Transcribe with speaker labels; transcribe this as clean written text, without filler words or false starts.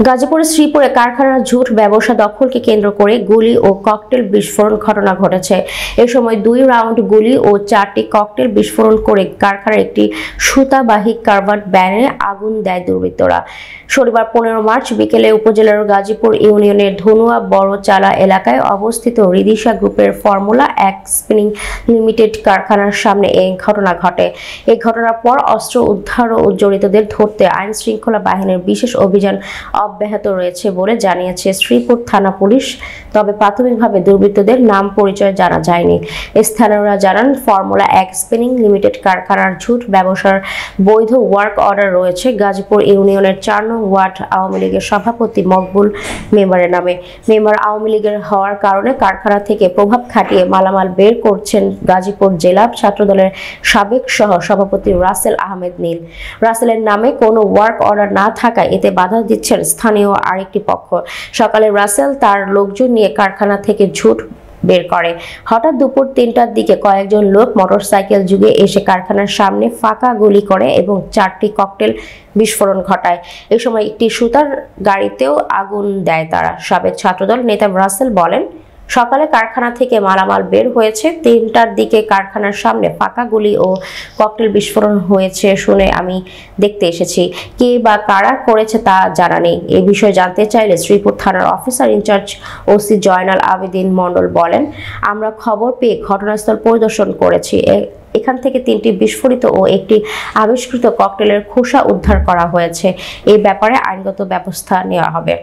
Speaker 1: গাজীপুরের শ্রীপুরে কারখানার ঝুট ব্যবসা দখলকে কেন্দ্র করে গুলি ও ককটেল বিস্ফোরণ ঘটনা ঘটেছে। এ সময় 2 রাউন্ড গুলি ও 4টি ককটেল বিস্ফোরণ করে কারখানার একটি সুতাবাহী কাভার্ড ভ্যানে আগুন দেয় দুর্বৃত্তরা। শনিবার 15 মার্চ বিকেলে উপজেলার গাজীপুর ইউনিয়নের ধনুয়া বড়চালা এলাকায় অবস্থিত রিদিশা গ্রুপের ফর্মুলা 1 স্পিনিং লিমিটেড কারখানার সামনে এই ঘটনা ঘটে। এই ঘটনার পর অস্ত্র উদ্ধার ও জড়িতদের ধরতে আইন শৃঙ্খলা বাহিনীর বিশেষ অভিযান অব্যাহত রয়েছে বলে জানিয়েছে শ্রীপুর থানা পুলিশ। তবে প্রাথমিকভাবে দুর্বৃত্তদের নাম পরিচয় জানা যায়নি। স্থানীয়রা জানান, ফর্মুলা 1 স্পিনিং লিমিটেড কারখানার ঝুট ব্যবসার বৈধ ওয়ার্ক অর্ডার রয়েছে গাজীপুর ইউনিয়নের 4 নং ওয়ার্ড আওয়ামী লীগের সভাপতি মকবুল মেম্বারের নামে। মেম্বার আওয়ামী লীগের হওয়ার কারণে কারখানা থেকে প্রভাব খাটিয়ে মালামাল বের করছেন গাজীপুর জেলা ছাত্রদলের সাবেক সহ সভাপতি রাসেল আহমেদ নীল। রাসেলের নামে কোনো ওয়ার্ক অর্ডার না থাকায় এতে বাধা দিচ্ছেন স্থানীয় আরেকটি পক্ষ। সকালে রাসেল তার লোকজন নিয়ে কারখানা থেকে ঝুট বের করে। হঠাৎ দুপুর 3টার দিকে কয়েকজন লোক মোটরসাইকেল যুগে এসে কারখানার সামনে ফাঁকা গুলি করে এবং 4টি ককটেল বিস্ফোরণ ঘটায়। এই সময় একটি সুতার গাড়িতেও আগুন দেয় তারা। সাবেক ছাত্রদল নেতা রাসেল বলেন, সকালে কারখানা থেকে মালামাল বের হয়েছে, 3টার দিকে কারখানার সামনে ফাঁকা গুলি ও ককটেল বিস্ফোরণ হয়েছে শুনে আমি দেখতে এসেছি। কে বা কারা করেছে তা জানা নেই। এই বিষয়ে জানতে চাইলে শ্রীপুর থানার officer in charge OC Joynal Abedin Mondal বলেন, আমরা খবর পেয়ে ঘটনাস্থল পরিদর্শন করেছি। এখান থেকে 3টি বিস্ফোরিত ও একটি আবিষ্কৃত ককটেলের খোসা উদ্ধার করা হয়েছে। এই ব্যাপারে আইনগত ব্যবস্থা নেওয়া হবে।